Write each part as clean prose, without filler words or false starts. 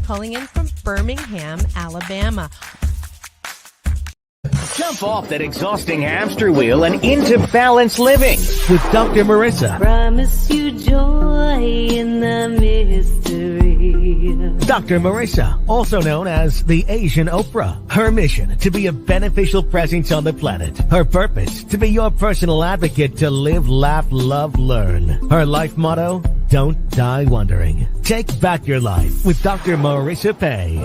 calling in from Birmingham, Alabama. Jump off that exhausting hamster wheel and into balanced living with Dr. Marissa. Promise you joy in the mystery. Dr. Marissa, also known as the Asian Oprah. Her mission, to be a beneficial presence on the planet. Her purpose, to be your personal advocate to live, laugh, love, learn. Her life motto, don't die wondering. Take back your life with Dr. Marissa Pay.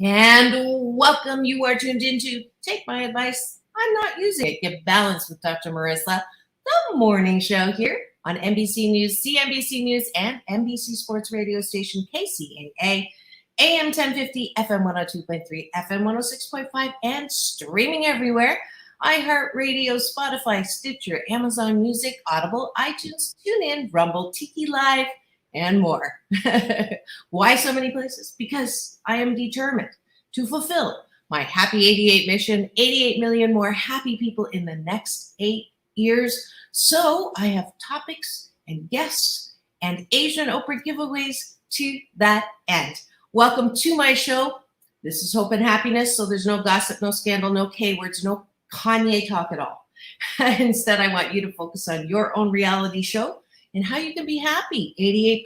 And welcome. You are tuned into Take My Advice. I'm not using it. Get balanced with Dr. Marissa, the morning show here on NBC News, CNBC News, and NBC Sports Radio station KCAA, AM 1050, FM 102.3, FM 106.5, and streaming everywhere. iHeartRadio, Spotify, Stitcher, Amazon Music, Audible, iTunes, TuneIn, Rumble, Tiki Live, and more. Why so many places? Because I am determined to fulfill my Happy 88 mission, 88 million more happy people in the next 8 years. So I have topics and guests and Asian Oprah giveaways to that end. Welcome to my show. This is Hope and Happiness, so there's no gossip, no scandal, no K-words, no Kanye talk at all. Instead, I want you to focus on your own reality show and how you can be happy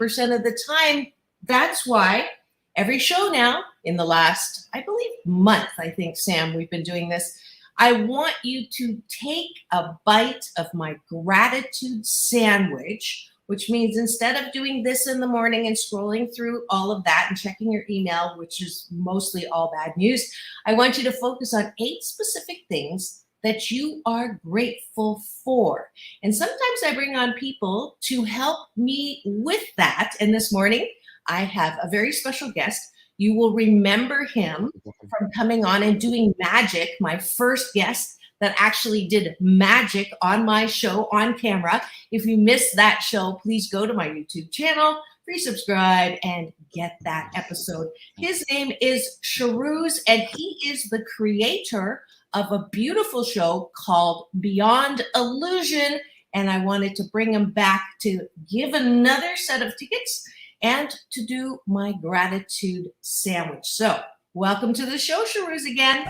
88% of the time. That's why every show now in the last, I believe, month, I think, Sam, we've been doing this. I want you to take a bite of my gratitude sandwich, which means instead of doing this in the morning and scrolling through all of that and checking your email, which is mostly all bad news, I want you to focus on 8 specific things that you are grateful for. And sometimes I bring on people to help me with that. And this morning, I have a very special guest. You will remember him from coming on and doing magic, my first guest that actually did magic on my show on camera. If you missed that show, please go to my YouTube channel, subscribe, and get that episode. His name is Shahrooz, and he is the creator of a beautiful show called Beyond Illusion. And I wanted to bring him back to give another set of tickets and to do my gratitude sandwich. So welcome to the show, Shahrooz, again.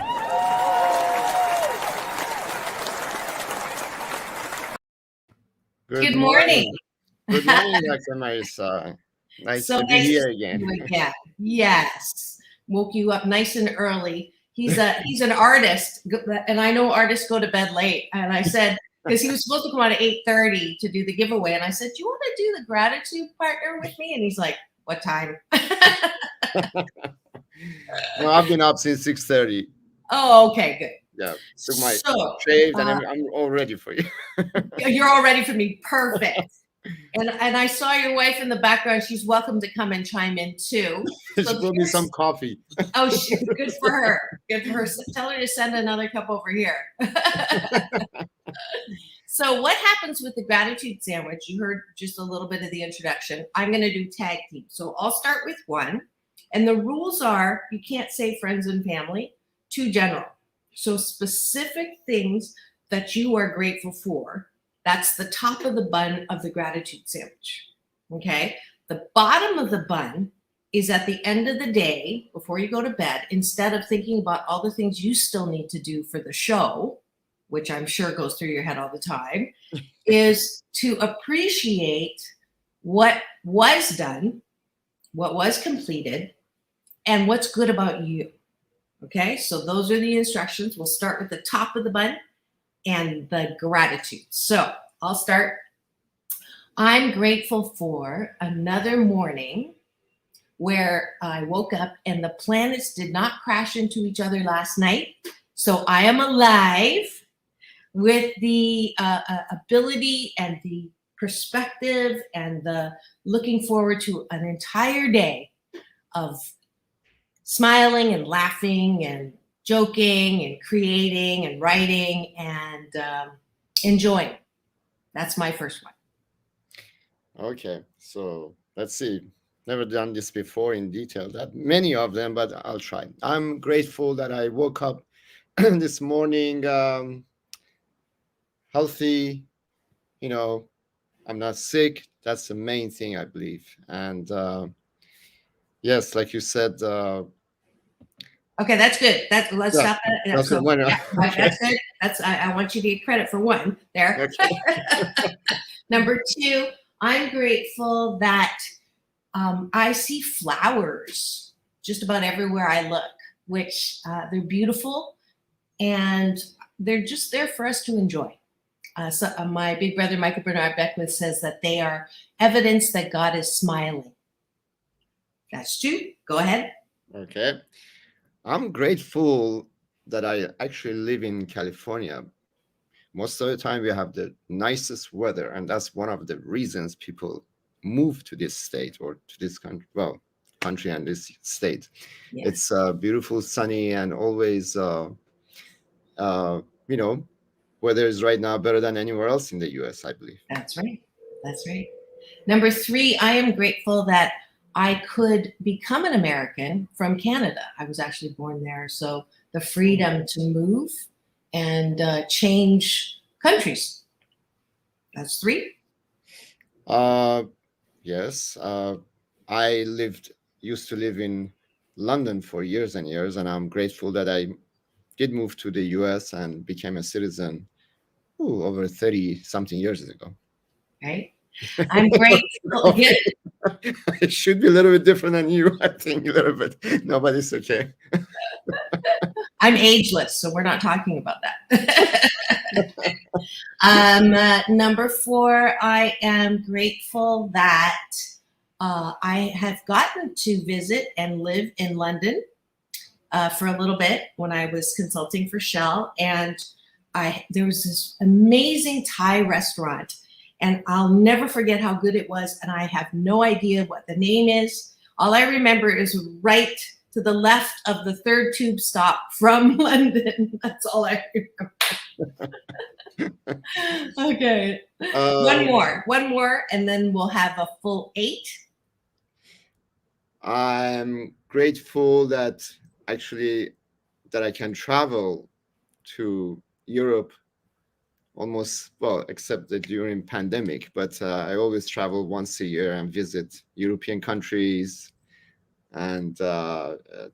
Good morning. Good morning, Dr. Marissa. Nice to be here again. Yes. Woke you up nice and early. He's an artist, and I know artists go to bed late. And I said, because he was supposed to come on at 8:30 to do the giveaway. And I said, do you want to do the gratitude partner with me? And he's like, what time? No, I've been up since 6:30. Oh, okay, good. Yeah, took my shaved, and I'm all ready for you. You're all ready for me. Perfect. And I saw your wife in the background. She's welcome to come and chime in too. She brought me some coffee. Oh, good for her. Good for her. Tell her to send another cup over here. So what happens with the gratitude sandwich? You heard just a little bit of the introduction. I'm going to do tag team. So I'll start with one. And the rules are you can't say friends and family, too general. So specific things that you are grateful for. That's the top of the bun of the gratitude sandwich, okay? The bottom of the bun is at the end of the day, before you go to bed, instead of thinking about all the things you still need to do for the show, which I'm sure goes through your head all the time, is to appreciate what was done, what was completed, and what's good about you, okay? So those are the instructions. We'll start with the top of the bun and the gratitude. So I'll start. I'm grateful for another morning where I woke up and the planets did not crash into each other last night. So I am alive with the ability and the perspective and the looking forward to an entire day of smiling and laughing and joking and creating and writing and enjoying. That's my first one. Okay, so let's see. Never done this before in detail, that many of them, but I'll try. I'm grateful that I woke up this morning healthy, I'm not sick. That's the main thing, I believe. And yes, like you said, Okay, that's good. Let's yeah, stop that. that's So, one. yeah, Okay. that's good. I want you to get credit for one there. Okay. Number two, I'm grateful that I see flowers just about everywhere I look, which they're beautiful and they're just there for us to enjoy. My big brother, Michael Bernard Beckwith, says that they are evidence that God is smiling. That's true. Go ahead. Okay. I'm grateful that I actually live in California. Most of the time, we have the nicest weather, and that's one of the reasons people move to this state or to this country. Well, country and this state. Yes. It's beautiful, sunny, and always, weather is right now better than anywhere else in the U.S., I believe. That's right. That's right. Number three, I am grateful that I could become an American from Canada. I was actually born there. So the freedom to move and change countries. That's three. Yes. I used to live in London for years and years, and I'm grateful that I did move to the US and became a citizen over 30 something years ago. Right. I'm grateful. Yeah. It should be a little bit different than you, I think, a little bit. Nobody's okay. I'm ageless, so we're not talking about that. Number four, I am grateful that I have gotten to visit and live in London for a little bit when I was consulting for Shell. And there was this amazing Thai restaurant, and I'll never forget how good it was. And I have no idea what the name is. All I remember is right to the left of the third tube stop from London. That's all I remember. Okay. One more, and then we'll have a full 8. I'm grateful that I can travel to Europe except that during pandemic, but I always travel once a year and visit European countries and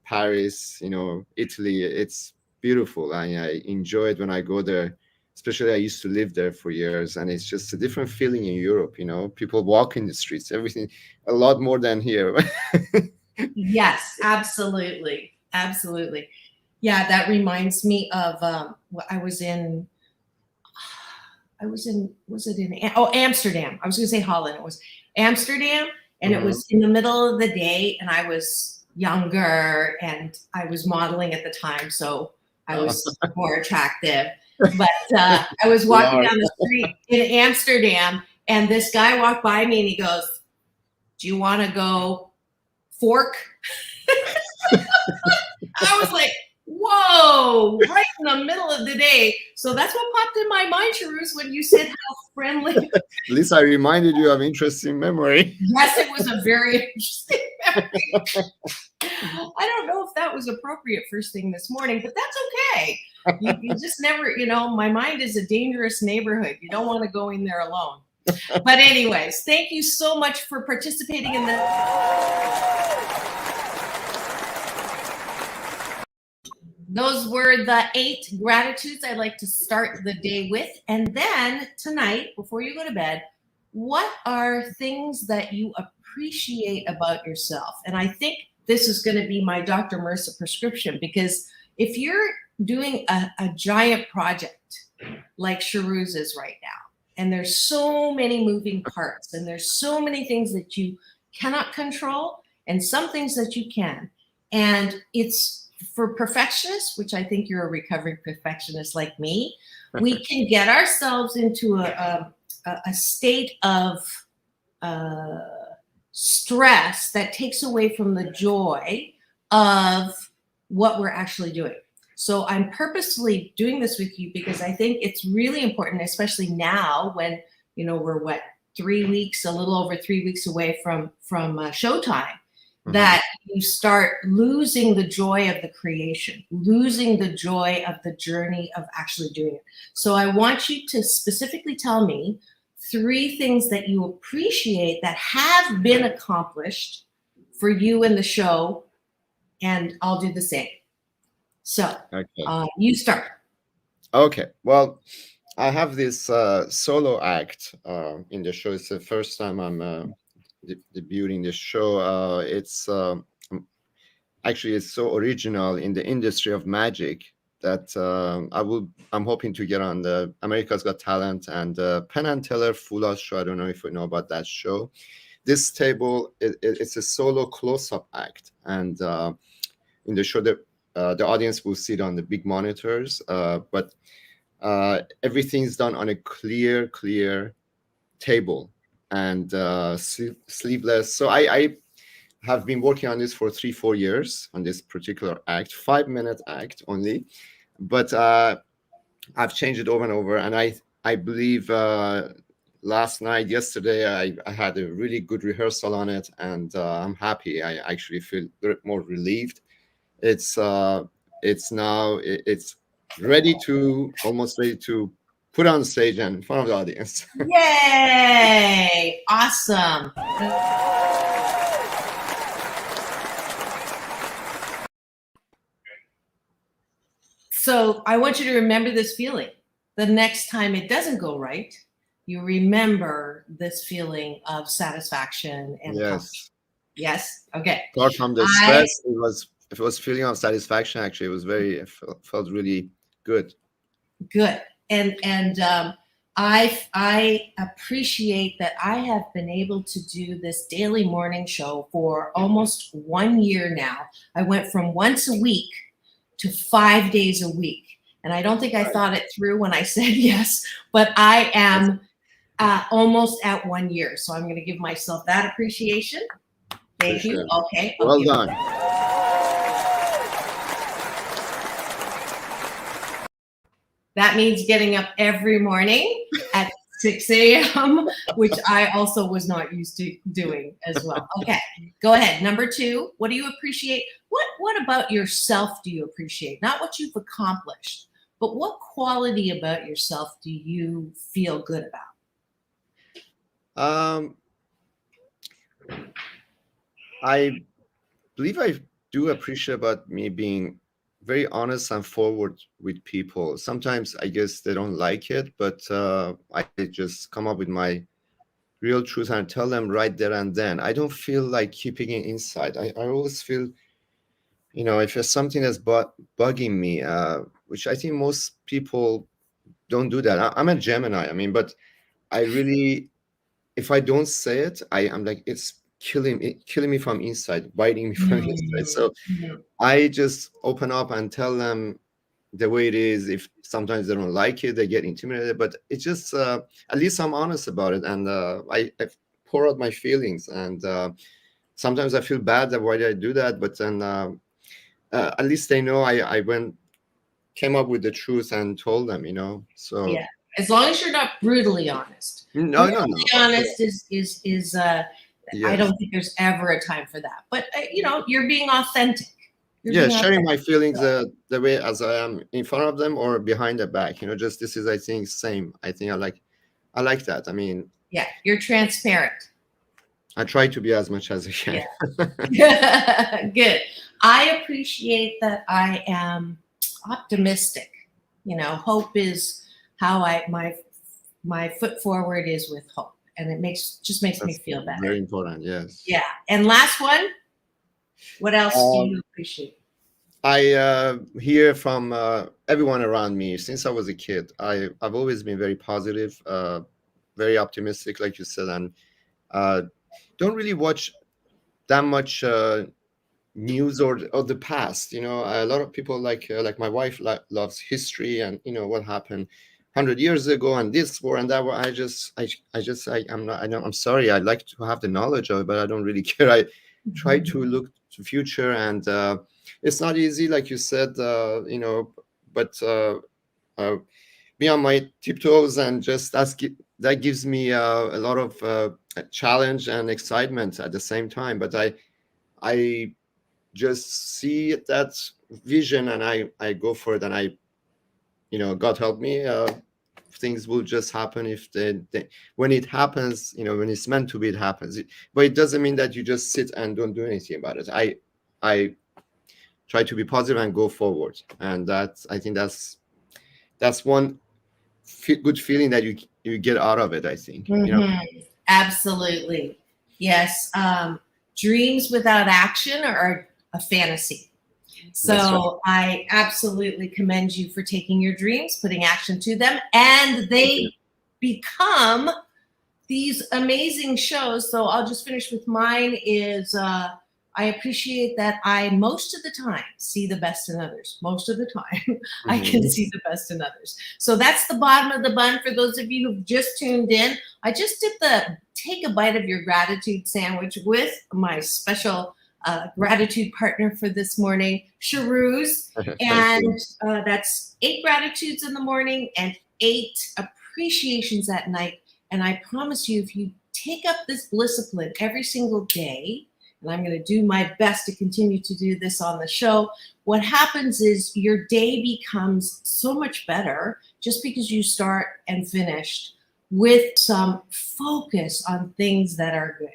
Paris, Italy. It's beautiful. I enjoy it when I go there. Especially I used to live there for years, and it's just a different feeling in Europe. People walk in the streets, everything a lot more than here. Yes, absolutely. Absolutely. Yeah, that reminds me of I was in Amsterdam. I was going to say Holland. It was Amsterdam, and it was in the middle of the day, and I was younger, and I was modeling at the time, so I was more attractive. But I was walking down the street in Amsterdam, and this guy walked by me, and he goes, "Do you want to go fork?" I was like, whoa, right in the middle of the day. So that's what popped in my mind, Shahrooz, when you said how friendly. At least I reminded you of interesting memory. Yes, it was a very interesting memory. I don't know if that was appropriate first thing this morning, but that's okay. You just never, my mind is a dangerous neighborhood. You don't want to go in there alone. But anyways, thank you so much for participating in Those were the 8 gratitudes I'd like to start the day with. And then tonight, before you go to bed, what are things that you appreciate about yourself? And I think this is going to be my Dr. Marissa prescription, because if you're doing a giant project like Shahrooz is right now, and there's so many moving parts, and there's so many things that you cannot control, and some things that you can, and it's for perfectionists, which I think you're a recovering perfectionist like me, we can get ourselves into a state of stress that takes away from the joy of what we're actually doing. So I'm purposely doing this with you because I think it's really important, especially now when, we're a little over 3 weeks away from showtime, that you start losing the joy of the creation, losing the joy of the journey of actually doing it. So I want you to specifically tell me 3 things that you appreciate that have been accomplished for you in the show, and I'll do the same. So Okay. you start. Okay. Well, I have this solo act in the show. It's the first time I'm debuting the show. Actually, it's so original in the industry of magic that I'm hoping to get on the America's Got Talent and Penn and Teller Full House show. I don't know if you know about that show. This table, it's a solo close-up act, and in the show, the audience will sit on the big monitors, but everything's done on a clear table and sleeveless. So I have been working on this for 3-4 years on this particular act, 5-minute act only, but I've changed it over and over, and I believe yesterday I had a really good rehearsal on it, and I'm happy. I actually feel more relieved. It's almost ready to put on stage and in front of the audience. Yay! Awesome. So I want you to remember this feeling. The next time it doesn't go right, you remember this feeling of satisfaction and Yes. Yes. Okay. Apart from the stress, it was feeling of satisfaction. Actually, it felt really good. Good. And I appreciate that I have been able to do this daily morning show for almost 1 year now. I went from once a week to 5 days a week. And I don't think I thought it through when I said yes, but I am almost at 1 year. So I'm going to give myself that appreciation. Thank you. Sure. Okay. Well done. That means getting up every morning at 6 a.m., which I also was not used to doing as well. Okay, go ahead. Number 2, what do you appreciate? What about yourself do you appreciate? Not what you've accomplished, but what quality about yourself do you feel good about? I believe I do appreciate about me being very honest and forward with people. Sometimes I guess they don't like it, but I just come up with my real truth and tell them right there and then. I don't feel like keeping it inside. I always feel, if there's something that's bugging me, which I think most people don't do that. I'm a Gemini, but I really, if I don't say it, I'm like, it's killing me from inside, biting me from inside. So I just open up and tell them the way it is. If sometimes they don't like it, they get intimidated, but it's just at least I'm honest about it, and I pour out my feelings. And sometimes I feel bad that why did I do that, but then at least they know I came up with the truth and told them, So yeah, as long as you're not brutally honest. No. Honest is yes. I don't think there's ever a time for that. But you're being authentic. Sharing my feelings the way as I am in front of them or behind their back. Just this is, I think, same. I think I like that. Yeah, you're transparent. I try to be as much as I can. Yeah. Good. I appreciate that I am optimistic. Hope is how my foot forward is with hope. And it makes me feel better. Very important, yes. Yeah. And last one, what else do you appreciate? I hear from everyone around me since I was a kid. I've always been very positive, very optimistic, like you said, and don't really watch that much news or the past. A lot of people like my wife loves history and what happened 100 years ago and this war and that war. I'm sorry. I'd like to have the knowledge of it, but I don't really care. I try to look to future, and it's not easy, like you said, but be on my tiptoes and just that gives me a lot of challenge and excitement at the same time. But I just see that vision and I go for it, and God help me. things will just happen if when it happens, when it's meant to be, it happens. But it doesn't mean that you just sit and don't do anything about it. I try to be positive and go forward, and I think that's one good feeling that you get out of it, I think. Absolutely. Yes. Dreams without action are a fantasy. So I absolutely commend you for taking your dreams, putting action to them, and they become these amazing shows. So I'll just finish with mine is I appreciate that I, most of the time, see the best in others. Most of the time, I can see the best in others. So that's the bottom of the bun. For those of you who've just tuned in, I just did the take a bite of your gratitude sandwich with my special gratitude partner for this morning, Shahrooz. And that's 8 gratitudes in the morning and 8 appreciations at night. And I promise you, if you take up this discipline every single day, and I'm going to do my best to continue to do this on the show, what happens is your day becomes so much better just because you start and finish with some focus on things that are good.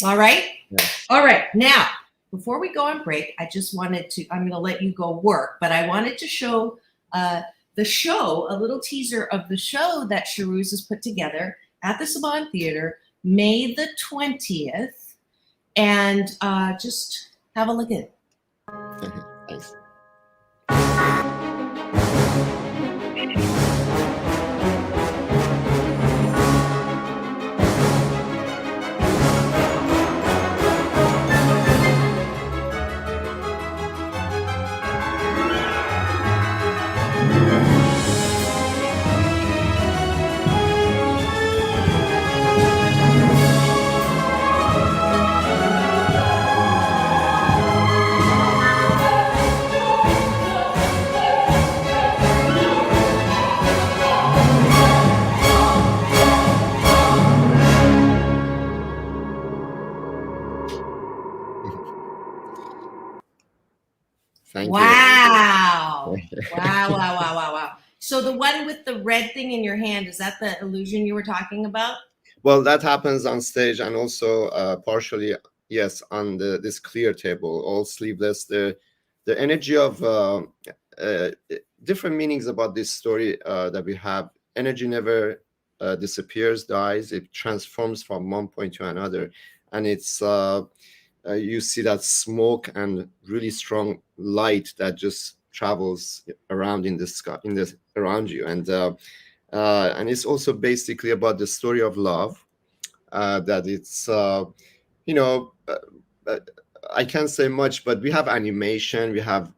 All right? Yeah. All right. Now, before we go on break, I just wanted to, I'm going to let you go work, but I wanted to show the show, a little teaser of the show that Shahrooz has put together at the Saban Theater, May the 20th. And just have a look at it. Thanks. Thank Wow. you. Wow. So the one with the red thing in your hand, is that the illusion you were talking about? Well, that happens on stage, and also partially, yes, on this clear table, all sleeveless. The energy of different meanings about this story that we have. Energy never disappears, dies. It transforms from one point to another, and it's you see that smoke and really strong light that just travels around in the sky, around you, and it's also basically about the story of love. That it's I can't say much, but we have animation, we have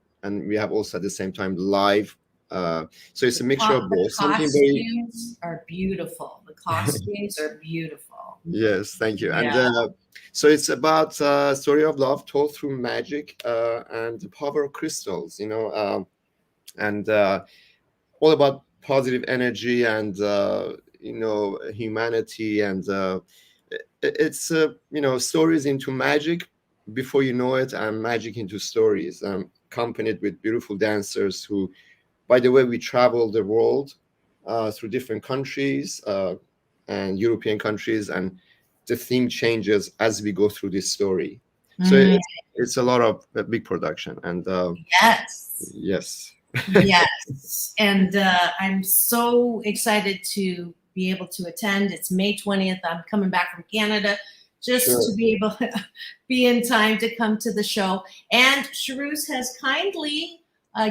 also at the same time live. So it's a mixture of both. The costumes are beautiful. The costumes are beautiful. Yes, thank you. Yeah. And so it's about story of love told through magic and the power of crystals, and all about positive energy and humanity, and it's stories into magic before you know it, and magic into stories, accompanied with beautiful dancers who, by the way, we travel the world through different countries and European countries, and the theme changes as we go through this story. So it's a lot of big production, and yes. And I'm so excited to be able to attend. It's May 20th. I'm coming back from Canada just to be able to be in time to come to the show. And Shahrooz has kindly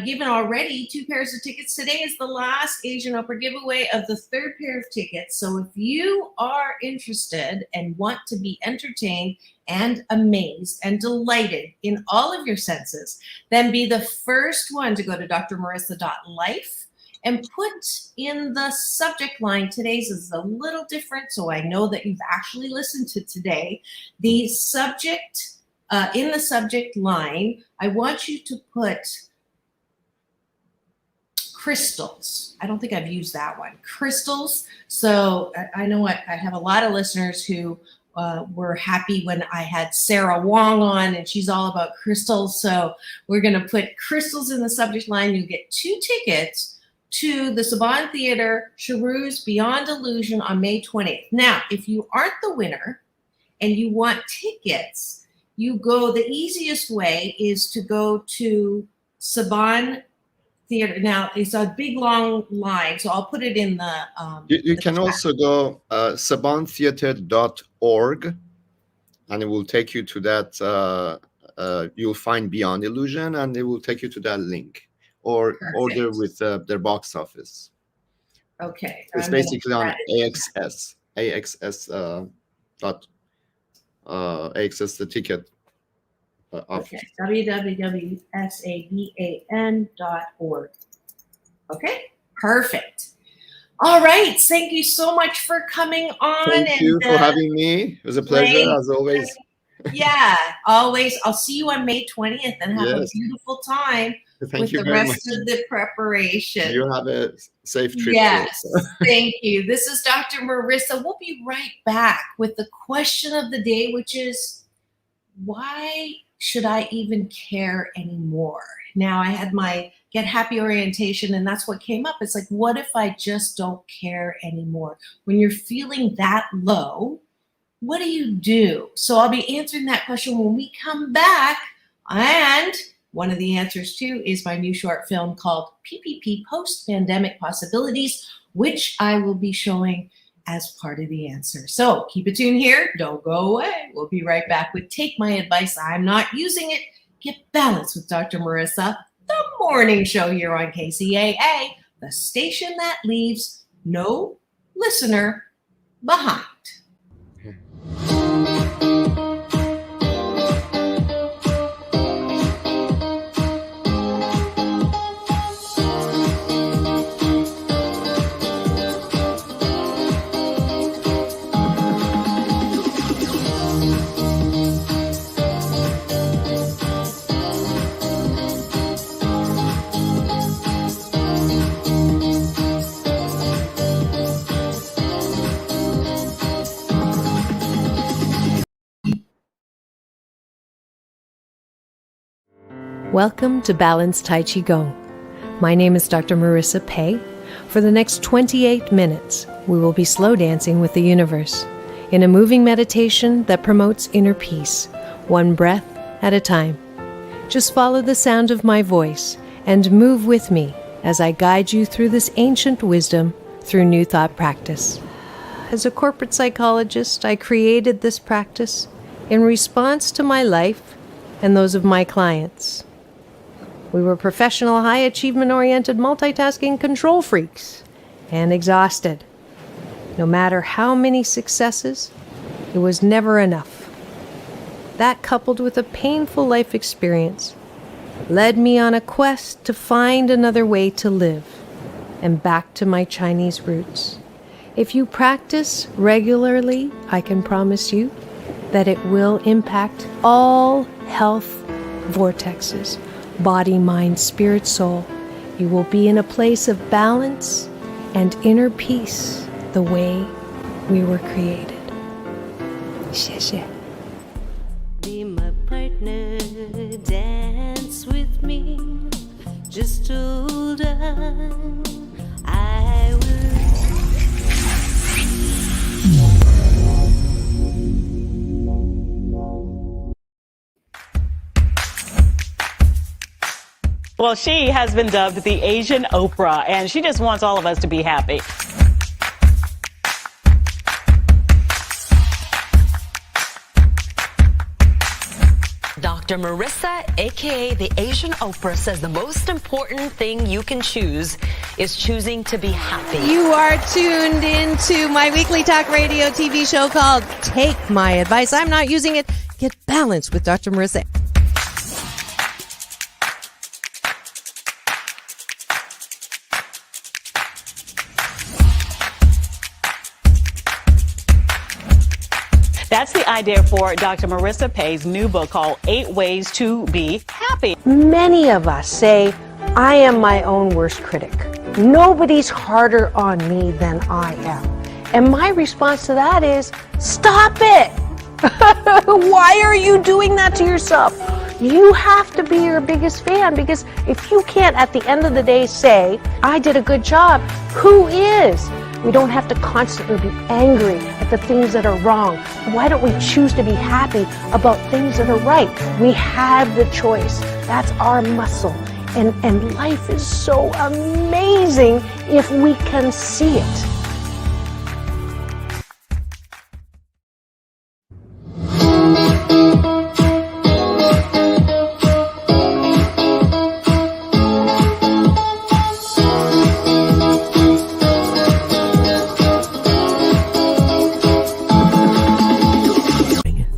given already 2 pairs of tickets. Today is the last Asian Oprah giveaway of the 3rd pair of tickets. So if you are interested and want to be entertained and amazed and delighted in all of your senses, then be the first one to go to drmarissa.life and put in the subject line. Today's is a little different, so I know that you've actually listened to today. The subject, in the subject line, I want you to put crystals. I don't think I've used that one. Crystals. So I know I have a lot of listeners who were happy when I had Sarah Wong on, and she's all about crystals. So we're going to put crystals in the subject line. You get 2 tickets to the Saban Theater Shahrooz Beyond Illusion on May 20th. Now, if you aren't the winner and you want tickets, the easiest way is to go to Saban Theater. Now, it's a big, long line, so I'll put it in the You the can chat. also go sabantheater.org, and it will take you to that. You'll find Beyond Illusion, and it will take you to that link, or Perfect. order with their box office. Okay. It's I'm gonna basically put on that in. AXS, the ticket office. Okay, www.saban.org. Okay, perfect. All right, thank you so much for coming on. Thank you for having me. It was a pleasure, as always. Yeah, always. I'll see you on May 20th and have a Yes. beautiful time Thank with you the very much. rest of the preparation. You have a safe trip. Yes, thank you. This is Dr. Marissa. We'll be right back with the question of the day, which is, why should I even care anymore? Now, I had my Get Happy orientation, and that's what came up. It's like, what if I just don't care anymore? When you're feeling that low, what do you do? So I'll be answering that question when we come back. And one of the answers, too, is my new short film called PPP Post-Pandemic Possibilities, which I will be showing as part of the answer. So keep it tuned here. Don't go away. We'll be right back with Take My Advice. I'm Not Using It. Get Balanced with Dr. Marissa, the morning show here on KCAA, the station that leaves no listener behind. Welcome to Balanced Tai Chi Gong. My name is Dr. Marissa Pei. For the next 28 minutes, we will be slow dancing with the universe in a moving meditation that promotes inner peace, one breath at a time. Just follow the sound of my voice and move with me as I guide you through this ancient wisdom through New Thought practice. As a corporate psychologist, I created this practice in response to my life and those of my clients. We were professional, high achievement-oriented, multitasking control freaks and exhausted. No matter how many successes, it was never enough. That, coupled with a painful life experience, led me on a quest to find another way to live and back to my Chinese roots. If you practice regularly, I can promise you that it will impact all health vortexes. Body, mind, spirit, soul. You will be in a place of balance and inner peace the way we were created. 谢谢. Be my partner, dance with me. Just hold on, I will. Well, she has been dubbed the Asian Oprah, and she just wants all of us to be happy. Dr. Marissa, aka the Asian Oprah, says the most important thing you can choose is choosing to be happy. You are tuned into my weekly talk radio TV show called Take My Advice. I'm Not Using It. Get Balanced with Dr. Marissa. That's the idea for Dr. Marissa Pei's new book called 8 Ways to Be Happy. Many of us say, I am my own worst critic. Nobody's harder on me than I am. And my response to that is, stop it! Why are you doing that to yourself? You have to be your biggest fan, because if you can't at the end of the day say, I did a good job, who is? We don't have to constantly be angry at the things that are wrong. Why don't we choose to be happy about things that are right? We have the choice. That's our muscle. And life is so amazing if we can see it.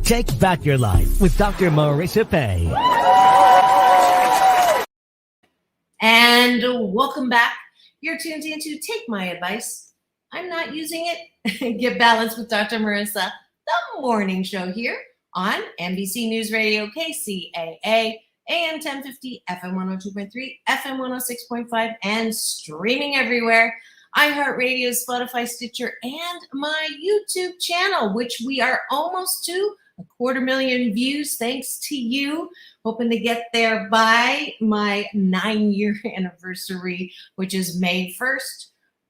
Take back your life with Dr. Marissa Pay. And welcome back. You're tuned in to Take My Advice. I'm not using it. Get balanced with Dr. Marissa, the morning show here on NBC News Radio, KCAA, AM 1050, FM 102.3, FM 106.5, and streaming everywhere. iHeartRadio, Spotify, Stitcher, and my YouTube channel, which we are almost to 250,000 views, thanks to you. Hoping to get there by my 9-year anniversary, which is May 1st.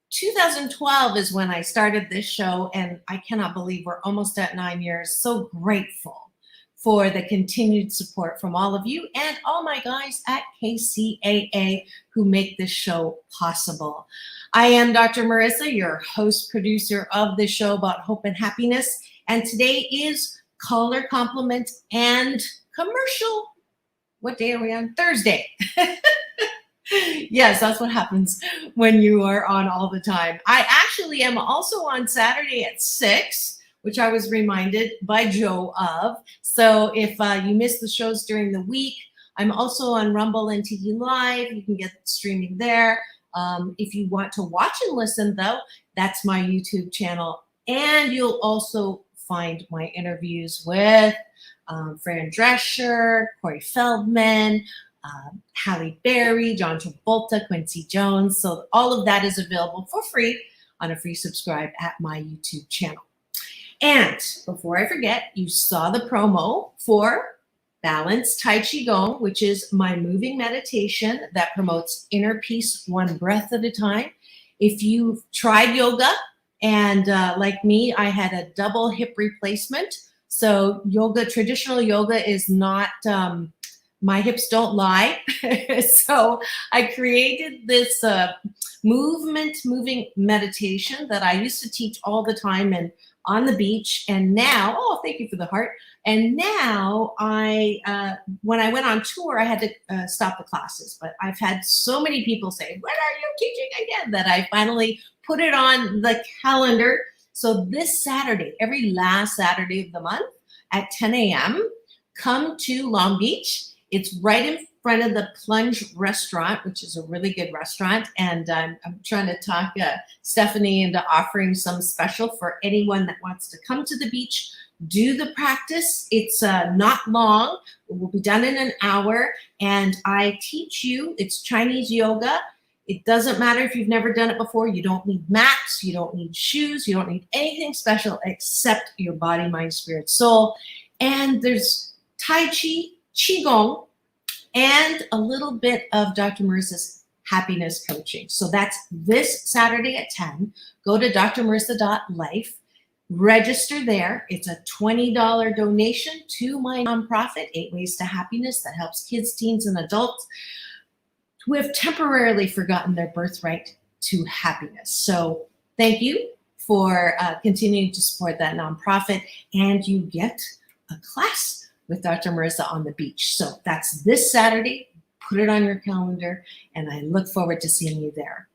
2012 is when I started this show, and I cannot believe we're almost at 9 years. So grateful for the continued support from all of you and all my guys at KCAA who make this show possible. I am Dr. Marissa, your host, producer of the show about hope and happiness. And today is caller compliment and commercial. What day are we on? Thursday. Yes, that's what happens when you are on all the time. I actually am also on Saturday at 6, which I was reminded by Joe of. So if you missed the shows during the week, I'm also on Rumble and TV Live. You can get streaming there. If you want to watch and listen, though, that's my YouTube channel. And you'll also find my interviews with Fran Drescher, Corey Feldman, Halle Berry, John Travolta, Quincy Jones. So all of that is available for free on a free subscribe at my YouTube channel. And before I forget, you saw the promo for Balanced Tai Chi Gong, which is my moving meditation that promotes inner peace one breath at a time. If you've tried yoga, and like me, I had a double hip replacement. So yoga, traditional yoga is not, my hips don't lie. So I created this moving meditation that I used to teach all the time and on the beach. And now, oh, thank you for the heart. And now when I went on tour, I had to stop the classes. But I've had so many people say, when are you teaching again? That I finally put it on the calendar. So this Saturday, every last Saturday of the month at 10 a.m., come to Long Beach. It's right in front of the Plunge restaurant, which is a really good restaurant. And I'm trying to talk Stephanie into offering some special for anyone that wants to come to the beach, do the practice. It's not long. It will be done in an hour. And I teach you, it's Chinese yoga. It doesn't matter if you've never done it before. You don't need mats. You don't need shoes. You don't need anything special except your body, mind, spirit, soul. And there's Tai Chi, Qigong, and a little bit of Dr. Marissa's happiness coaching. So that's this Saturday at 10. Go to drmarissa.life. Register there. It's a $20 donation to my nonprofit, 8 Ways to Happiness, that helps kids, teens, and adults who have temporarily forgotten their birthright to happiness. So thank you for continuing to support that nonprofit. And you get a class with Dr. Marissa on the beach. So that's this Saturday. Put it on your calendar, and I look forward to seeing you there.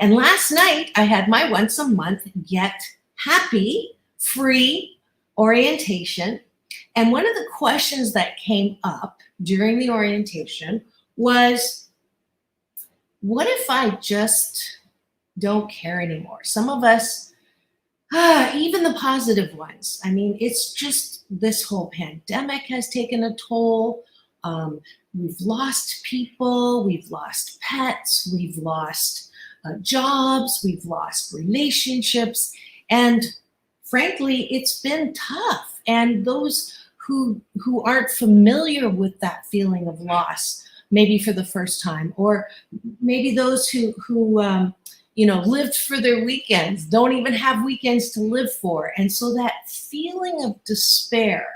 And last night, I had my once a month Get Happy free orientation. And one of the questions that came up during the orientation was, what if I just don't care anymore? Some of us, even the positive ones, I mean, it's just this whole pandemic has taken a toll. We've lost people, we've lost pets, we've lost jobs, we've lost relationships. And frankly, it's been tough. And those who aren't familiar with that feeling of loss, maybe for the first time, or maybe those who lived for their weekends, don't even have weekends to live for. And so that feeling of despair,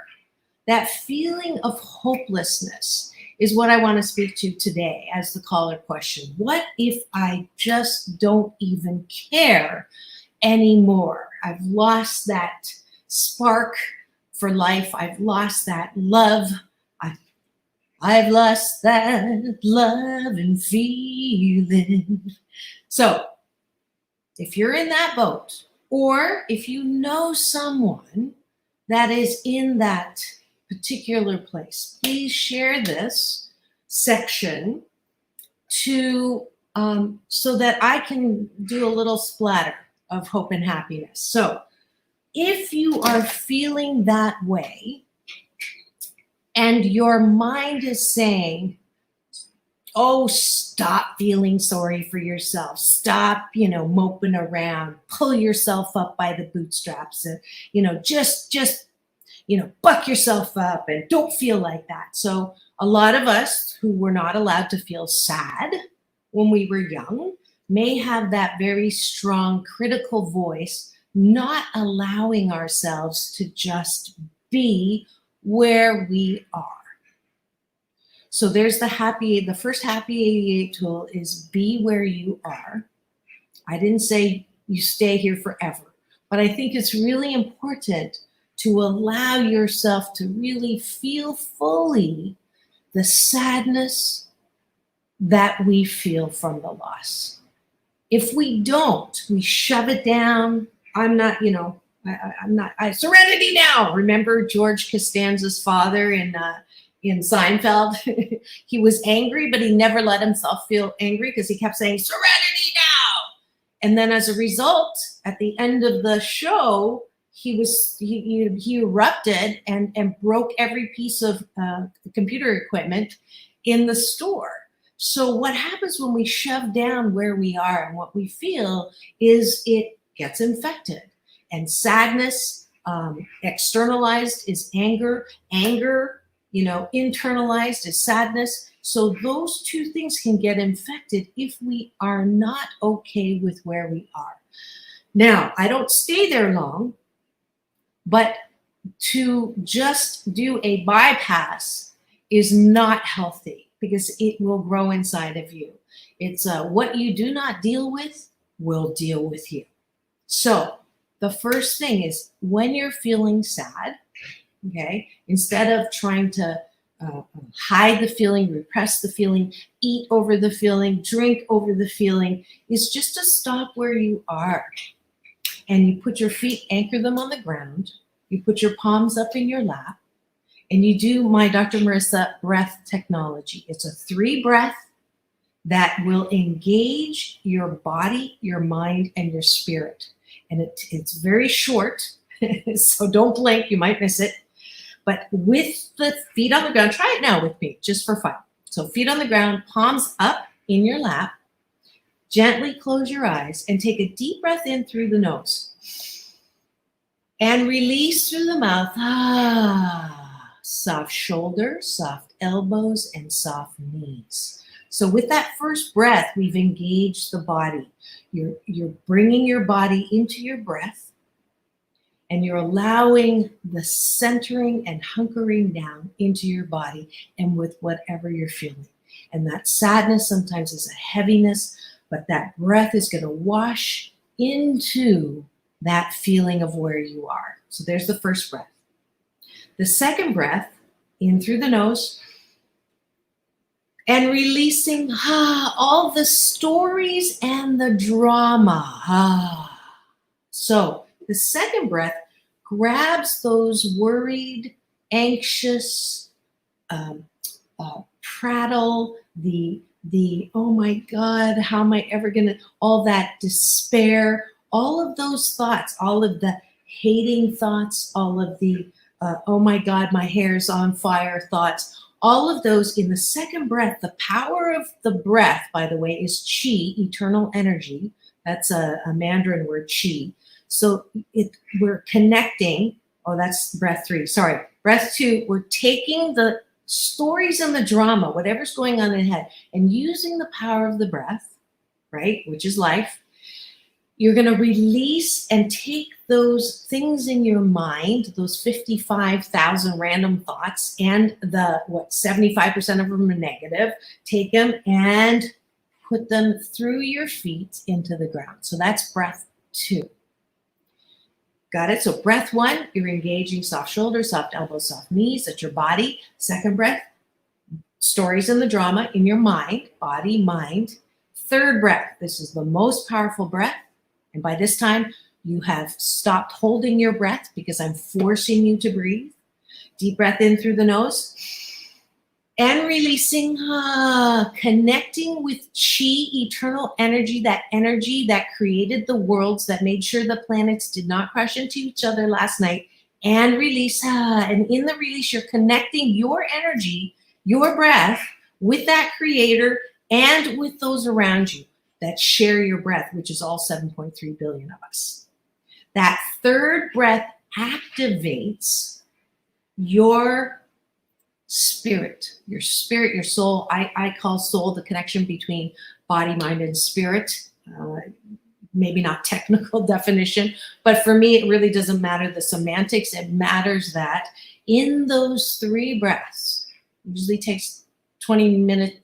that feeling of hopelessness is what I want to speak to today as the caller question. What if I just don't even care anymore? I've lost that spark for life. I've lost that love. I've lost that love and feeling. So if you're in that boat, or if you know someone that is in that particular place, please share this section so that I can do a little splatter of hope and happiness. So if you are feeling that way and your mind is saying, oh, stop feeling sorry for yourself. Stop, moping around. Pull yourself up by the bootstraps and, just buck yourself up and don't feel like that. So a lot of us who were not allowed to feel sad when we were young may have that very strong critical voice, not allowing ourselves to just be where we are. So there's the first happy 88 tool is be where you are. I didn't say you stay here forever, but I think it's really important to allow yourself to really feel fully the sadness that we feel from the loss. If we don't, we shove it down. I'm not, Serenity now. Remember George Costanza's father in Seinfeld? He was angry, but he never let himself feel angry because he kept saying, serenity now. And then as a result, at the end of the show, he erupted and broke every piece of computer equipment in the store. So what happens when we shove down where we are and what we feel is it gets infected. And sadness, externalized is anger. Anger, internalized is sadness. So those two things can get infected if we are not okay with where we are. Now, I don't stay there long, but to just do a bypass is not healthy because it will grow inside of you. It's what you do not deal with will deal with you. So the first thing is when you're feeling sad, okay, instead of trying to hide the feeling, repress the feeling, eat over the feeling, drink over the feeling, is just to stop where you are. And you put your feet, anchor them on the ground. You put your palms up in your lap. And you do my Dr. Marissa breath technology. It's a 3 breath that will engage your body, your mind, and your spirit. And it's very short, so don't blink, you might miss it. But with the feet on the ground, try it now with me, just for fun. So feet on the ground, palms up in your lap. Gently close your eyes and take a deep breath in through the nose. And release through the mouth. Soft shoulders, soft elbows, and soft knees. So with that first breath, we've engaged the body. You're bringing your body into your breath, and you're allowing the centering and hunkering down into your body and with whatever you're feeling. And that sadness sometimes is a heaviness, but that breath is going to wash into that feeling of where you are. So there's the first breath. The second breath, in through the nose, and releasing all the stories and the drama. So the second breath grabs those worried, anxious, prattle, the oh my God, how am I ever gonna, all that despair, all of those thoughts, all of the hating thoughts, all of the oh my God, my hair's on fire thoughts, all of those in the second breath. The power of the breath, by the way, is chi, eternal energy. That's a Mandarin word, chi. So we're connecting. Oh, that's breath 3. Sorry. Breath 2, we're taking the stories and the drama, whatever's going on in the head, and using the power of the breath, right, which is life. You're going to release and take those things in your mind, those 55,000 random thoughts, and 75% of them are negative. Take them and put them through your feet into the ground. So that's breath 2. Got it? So breath 1, you're engaging soft shoulders, soft elbows, soft knees. That's your body. Second breath, stories and the drama in your mind, body, mind. Third breath, this is the most powerful breath. And by this time, you have stopped holding your breath because I'm forcing you to breathe. Deep breath in through the nose. And releasing, connecting with chi, eternal energy that created the worlds, that made sure the planets did not crash into each other last night. And release, and in the release, you're connecting your energy, your breath, with that creator and with those around you that share your breath, which is all 7.3 billion of us. That third breath activates your spirit, your soul. I call soul the connection between body, mind, and spirit. Maybe not technical definition, but for me, it really doesn't matter the semantics. It matters that in those 3 breaths, usually takes 20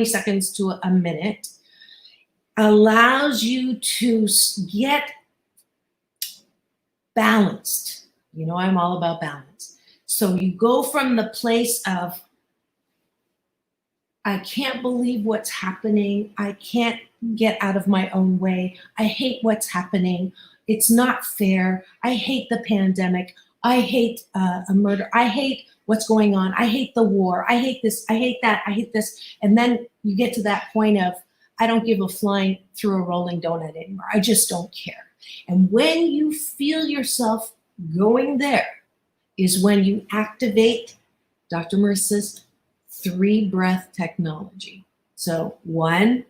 seconds to a minute, allows you to get balanced. You know, I'm all about balance. So you go from the place of, I can't believe what's happening. I can't get out of my own way. I hate what's happening. It's not fair. I hate the pandemic. I hate a murder. I hate what's going on. I hate the war. I hate this. I hate that. I hate this. And then you get to that point of, I don't give a flying through a rolling donut anymore. I just don't care. And when you feel yourself going there is when you activate Dr. Marissa's 3 breath technology. So 1,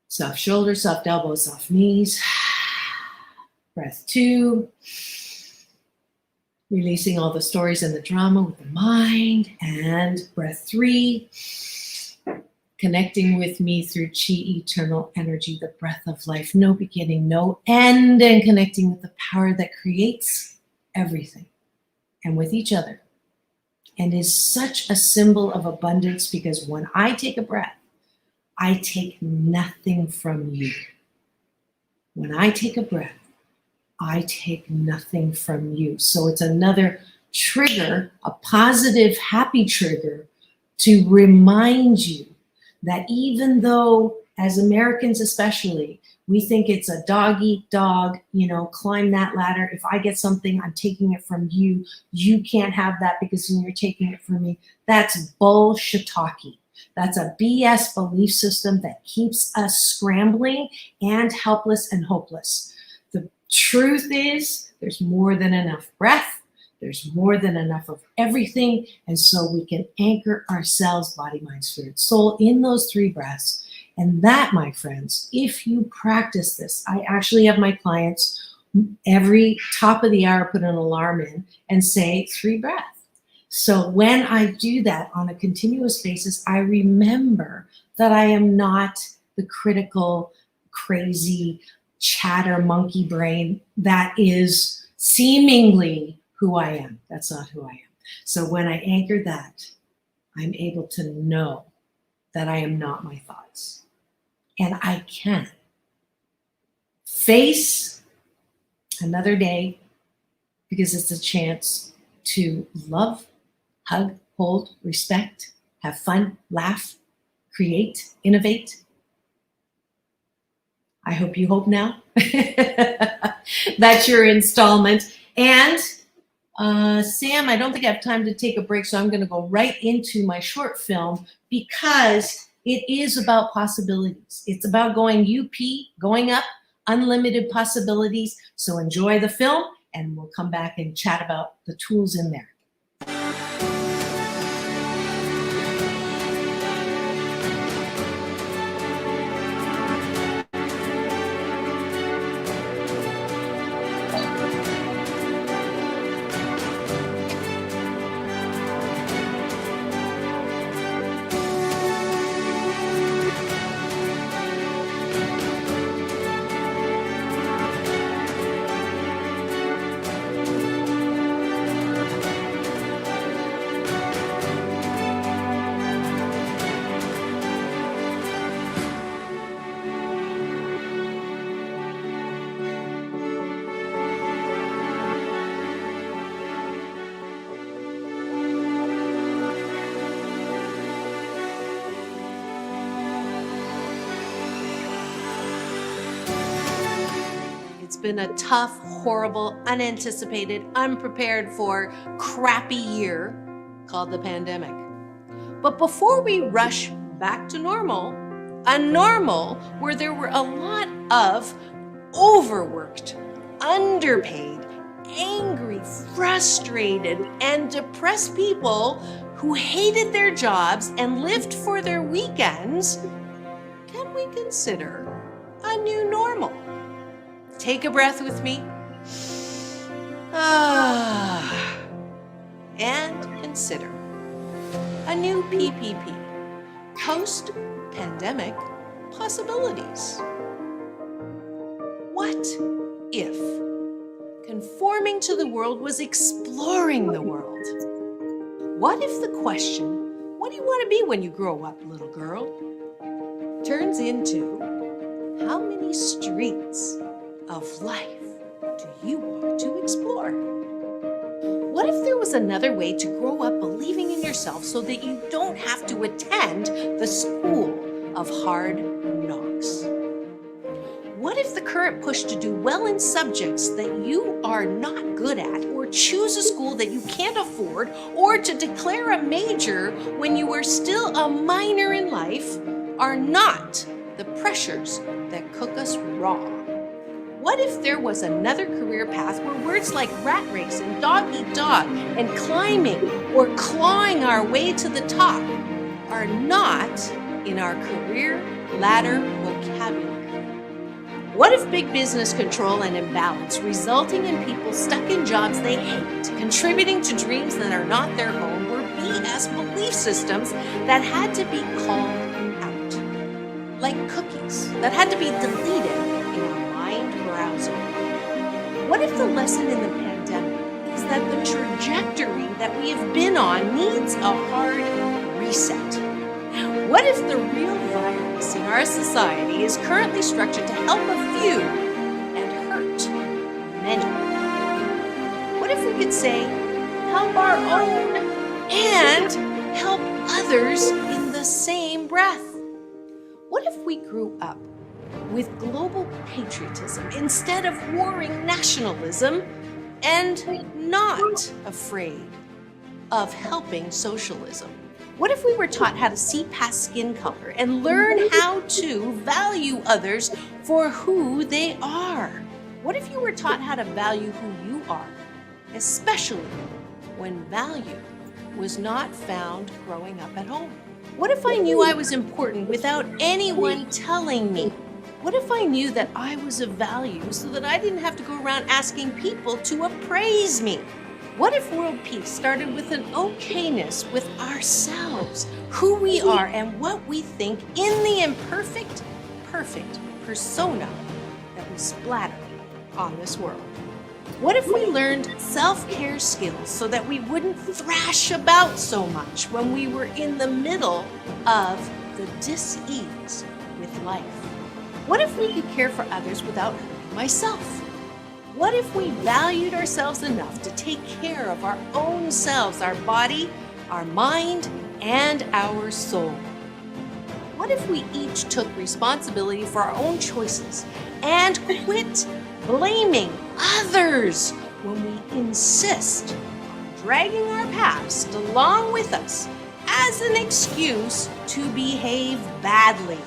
soft shoulders, soft elbows, soft knees. Breath 2, releasing all the stories and the drama with the mind. And breath 3, connecting with me through chi, eternal energy, the breath of life, no beginning, no end, and connecting with the power that creates everything and with each other. And is such a symbol of abundance, because when I take a breath, I take nothing from you. When I take a breath, I take nothing from you. So it's another trigger, a positive, happy trigger to remind you that even though, as Americans especially, we think it's a dog eat dog, climb that ladder. If I get something, I'm taking it from you. You can't have that because you're taking it from me. That's bullshit-talky. That's a BS belief system that keeps us scrambling and helpless and hopeless. The truth is, there's more than enough breath. There's more than enough of everything. And so we can anchor ourselves, body, mind, spirit, soul, in those 3 breaths. And that, my friends, if you practice this, I actually have my clients every top of the hour put an alarm in and say 3 breaths. So when I do that on a continuous basis, I remember that I am not the critical, crazy, chatter monkey brain that is seemingly who I am. That's not who I am. So when I anchor that, I'm able to know that I am not my thoughts. And I can face another day because it's a chance to love, hug, hold, respect, have fun, laugh, create, innovate. I hope you hope now. That's your installment. And Sam, I don't think I have time to take a break, so I'm going to go right into my short film because it is about possibilities. It's about going UP, going up, unlimited possibilities. So enjoy the film, and we'll come back and chat about the tools in there. been a tough, horrible, unanticipated, unprepared for, crappy year called the pandemic. But before we rush back to normal, a normal where there were a lot of overworked, underpaid, angry, frustrated, and depressed people who hated their jobs and lived for their weekends, can we consider a new normal? Take a breath with me. And consider a new PPP, post-pandemic possibilities. What if conforming to the world was exploring the world? What if the question, what do you want to be when you grow up, little girl, turns into, how many streets of life do you want to explore? What if there was another way to grow up believing in yourself so that you don't have to attend the school of hard knocks? What if the current push to do well in subjects that you are not good at, or choose a school that you can't afford, or to declare a major when you are still a minor in life are not the pressures that cook us raw? What if there was another career path where words like rat race and dog eat dog and climbing or clawing our way to the top are not in our career ladder vocabulary? What if big business control and imbalance resulting in people stuck in jobs they hate, contributing to dreams that are not their own, were BS belief systems that had to be called out? Like cookies that had to be deleted in our mind browser. What if the lesson in the pandemic is that the trajectory that we have been on needs a hard reset? What if the real virus in our society is currently structured to help a few and hurt many? What if we could say, help our own and help others in the same breath? What if we grew up with global patriotism instead of warring nationalism and not afraid of helping socialism? What if we were taught how to see past skin color and learn how to value others for who they are? What if you were taught how to value who you are, especially when value was not found growing up at home? What if I knew I was important without anyone telling me? What if I knew that I was of value so that I didn't have to go around asking people to appraise me? What if world peace started with an okayness with ourselves, who we are, and what we think in the imperfect, perfect persona that we splatter on this world? What if we learned self-care skills so that we wouldn't thrash about so much when we were in the middle of the dis-ease with life? What if we could care for others without hurting myself? What if we valued ourselves enough to take care of our own selves, our body, our mind, and our soul? What if we each took responsibility for our own choices and quit blaming others when we insist on dragging our past along with us as an excuse to behave badly?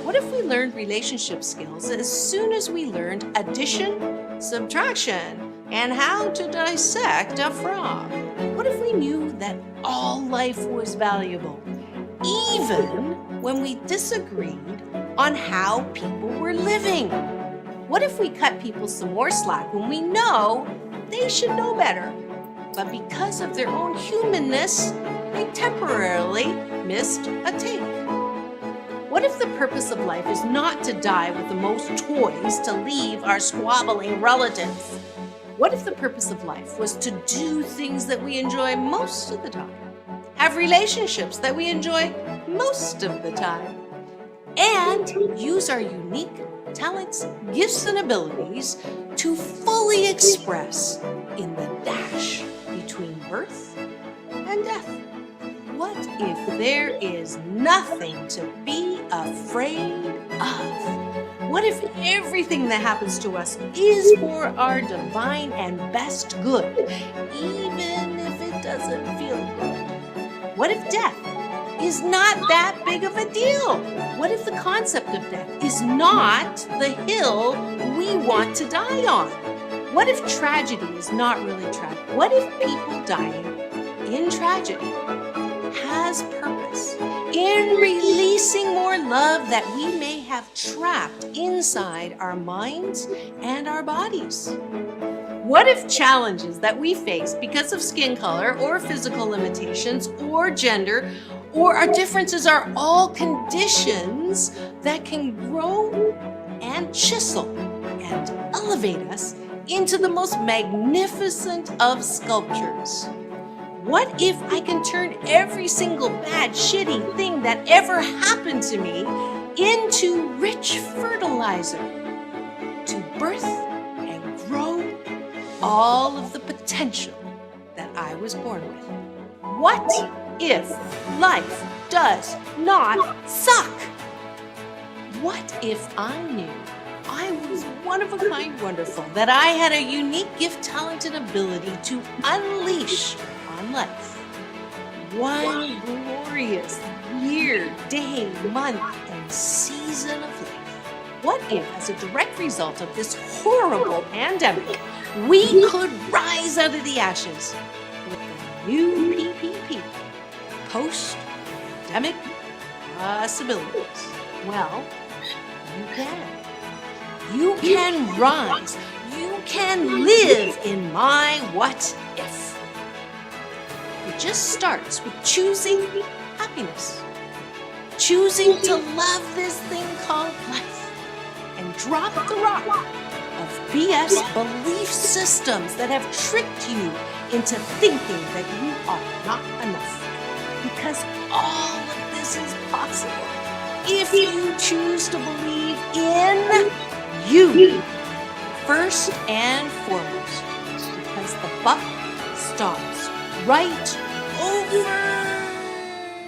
What if we learned relationship skills as soon as we learned addition, subtraction, and how to dissect a frog? What if we knew that all life was valuable, even when we disagreed on how people were living? What if we cut people some more slack when we know they should know better, but because of their own humanness, they temporarily missed a take? What if the purpose of life is not to die with the most toys to leave our squabbling relatives? What if the purpose of life was to do things that we enjoy most of the time, have relationships that we enjoy most of the time, and use our unique talents, gifts, and abilities to fully express in the dash between birth and death? What if there is nothing to be afraid of? What if everything that happens to us is for our divine and best good, even if it doesn't feel good? What if death is not that big of a deal? What if the concept of death is not the hill we want to die on? What if tragedy is not really tragic? What if people dying in tragedy has purpose in releasing more love that we may have trapped inside our minds and our bodies? What if challenges that we face because of skin color or physical limitations or gender or our differences are all conditions that can grow and chisel and elevate us into the most magnificent of sculptures? What if I can turn every single bad, shitty thing that ever happened to me into rich fertilizer to birth and grow all of the potential that I was born with? What if life does not suck? What if I knew I was one of a kind wonderful, that I had a unique gift, talent, and ability to unleash on life one glorious year, day, month, and season of life? What if, as a direct result of this horrible pandemic, we could rise out of the ashes with a new PPP, post-pandemic possibilities? Well, you can. You can rise. You can live in my what if. It just starts with choosing happiness, choosing to love this thing called life, and drop the rock of BS belief systems that have tricked you into thinking that you are not enough. Because all of this is possible if you choose to believe in you first and foremost, because the buck stops right over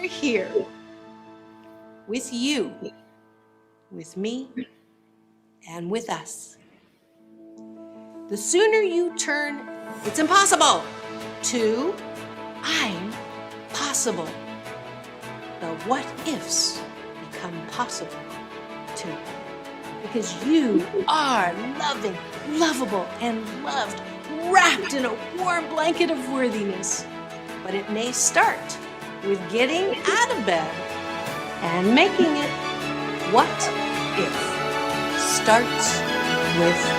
here with you, with me, and with us. The sooner you turn "it's impossible" to "I'm possible," the what ifs become possible too. Because you are loving, lovable, and loved, wrapped in a warm blanket of worthiness. But it may start with getting out of bed and making it what if starts with you.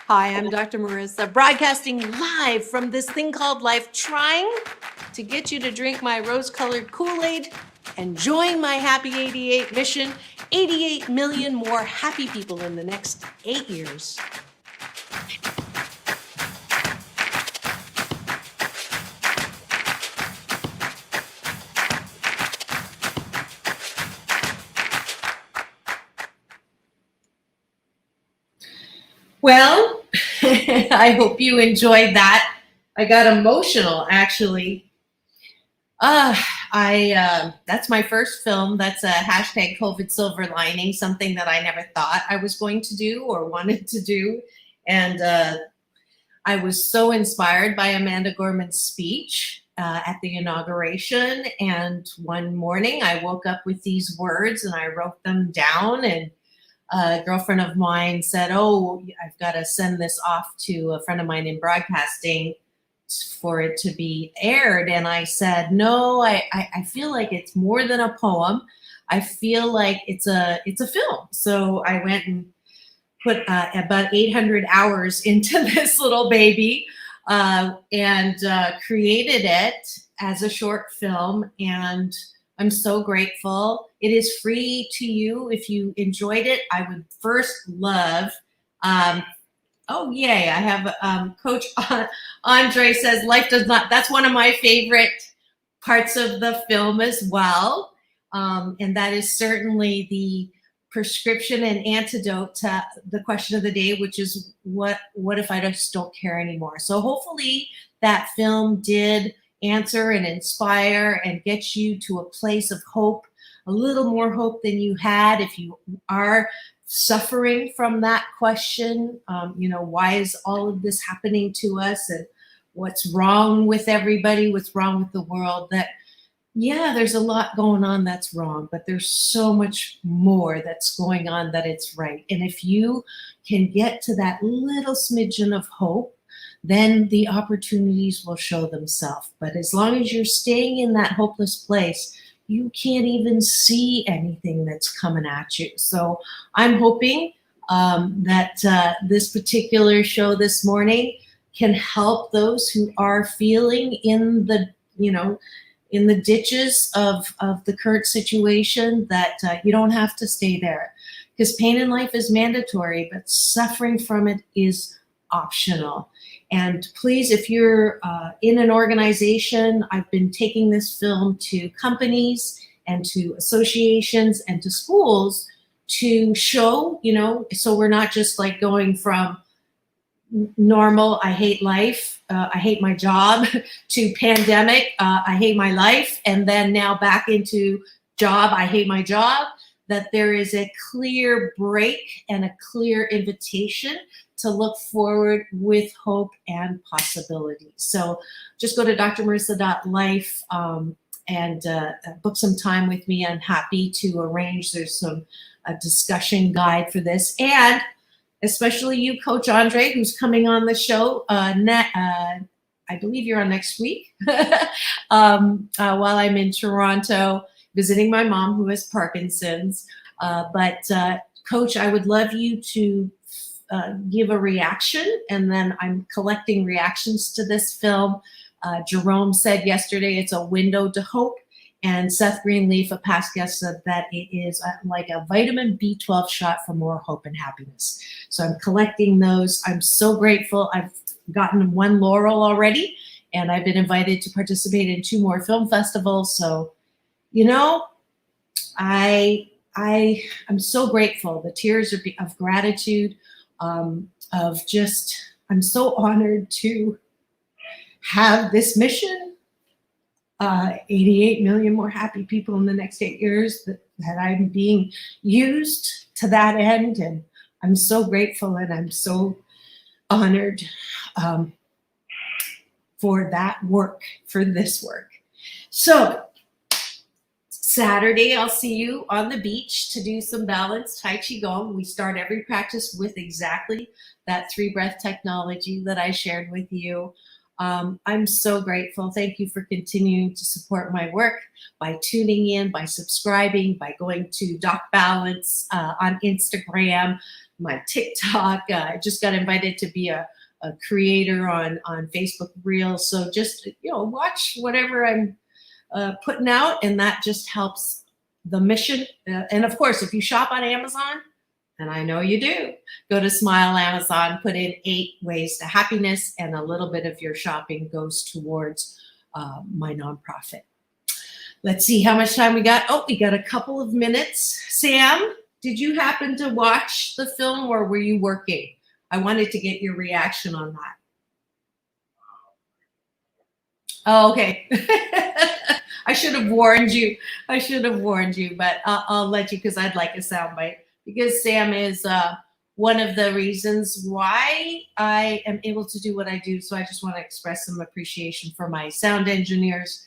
Hi, I'm Dr. Marissa, broadcasting live from this thing called life, trying to get you to drink my rose-colored Kool-Aid and join my Happy 88 mission, 88 million more happy people in the next 8 years. Well, I hope you enjoyed that. I got emotional, actually. That's my first film. That's a hashtag COVID silver lining, something that I never thought I was going to do or wanted to do. And I was so inspired by Amanda Gorman's speech at the inauguration. And one morning I woke up with these words and I wrote them down, and a girlfriend of mine said, "Oh, I've got to send this off to a friend of mine in broadcasting for it to be aired." And I said, "No, I feel like it's more than a poem. I feel like it's a film." So I went and put about 800 hours into this little baby and created it as a short film. And I'm so grateful. It is free to you. If you enjoyed it, I would first love, oh, yay. I have Coach Andre says, "Life does not," that's one of my favorite parts of the film as well. And that is certainly the prescription and antidote to the question of the day, which is what if I just don't care anymore? So hopefully that film did answer and inspire and get you to a place of hope a little more hope than you had. If you are suffering from that question, why is all of this happening to us, and what's wrong with everybody, what's wrong with the world, that yeah, there's a lot going on that's wrong, but there's so much more that's going on that it's right. And if you can get to that little smidgen of hope, then the opportunities will show themselves. But as long as you're staying in that hopeless place, you can't even see anything that's coming at you. So I'm hoping that this particular show this morning can help those who are feeling in the, in the ditches of the current situation, that you don't have to stay there, because pain in life is mandatory, but suffering from it is optional. And please, if you're in an organization, I've been taking this film to companies and to associations and to schools to show, so we're not just like going from normal, I hate life, I hate my job, to pandemic, I hate my life, and then now back into job, I hate my job, that there is a clear break and a clear invitation to look forward with hope and possibility. So just go to drmarissa.life and book some time with me. I'm happy to arrange. There's a discussion guide for this. And especially you, Coach Andre, who's coming on the show. I believe you're on next week while I'm in Toronto visiting my mom who has Parkinson's. But Coach, I would love you to give a reaction, and then I'm collecting reactions to this film. Jerome said yesterday it's a window to hope. And Seth Greenleaf, a past guest, said that it is like a vitamin B12 shot for more hope and happiness. So I'm collecting those. I'm so grateful. I've gotten one laurel already, and I've been invited to participate in 2 more film festivals. So, I'm so grateful. The tears of gratitude, I'm so honored to have this mission. 88 million more happy people in the next 8 years, that I'm being used to that end. And I'm so grateful, and I'm so honored for that work, for this work. So Saturday, I'll see you on the beach to do some balanced Tai Chi Gong. We start every practice with exactly that 3-breath technology that I shared with you. I'm so grateful. Thank you for continuing to support my work by tuning in, by subscribing, by going to Doc Balance on Instagram, my TikTok. I just got invited to be a creator on Facebook Reels. So just, watch whatever I'm putting out, and that just helps the mission. And of course, if you shop on Amazon, and I know you do, go to Smile Amazon, put in 8 ways to happiness, and a little bit of your shopping goes towards my nonprofit. Let's see how much time we got. Oh, we got a couple of minutes. Sam, did you happen to watch the film, or were you working? I wanted to get your reaction on that. Oh, okay. I should have warned you. But I'll let you, because I'd like a soundbite. Because Sam is one of the reasons why I am able to do what I do. So I just want to express some appreciation for my sound engineers,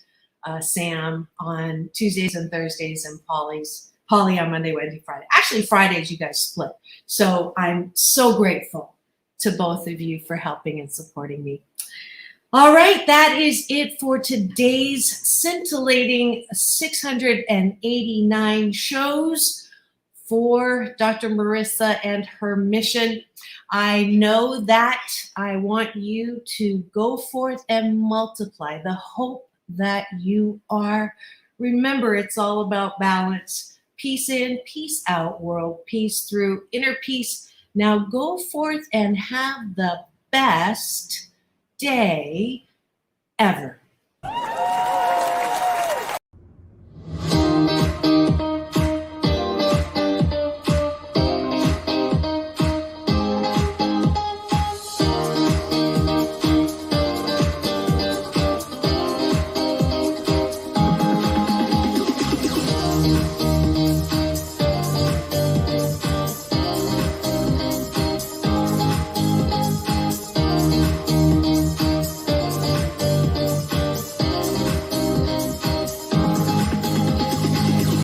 Sam on Tuesdays and Thursdays, and Polly on Monday, Wednesday, Friday. Actually, Fridays you guys split. So I'm so grateful to both of you for helping and supporting me. All right, that is it for today's scintillating 689 shows for Dr. Marissa and her mission. I know that I want you to go forth and multiply the hope that you are. Remember, it's all about balance. Peace in, peace out, world peace through, inner peace. Now go forth and have the best day ever.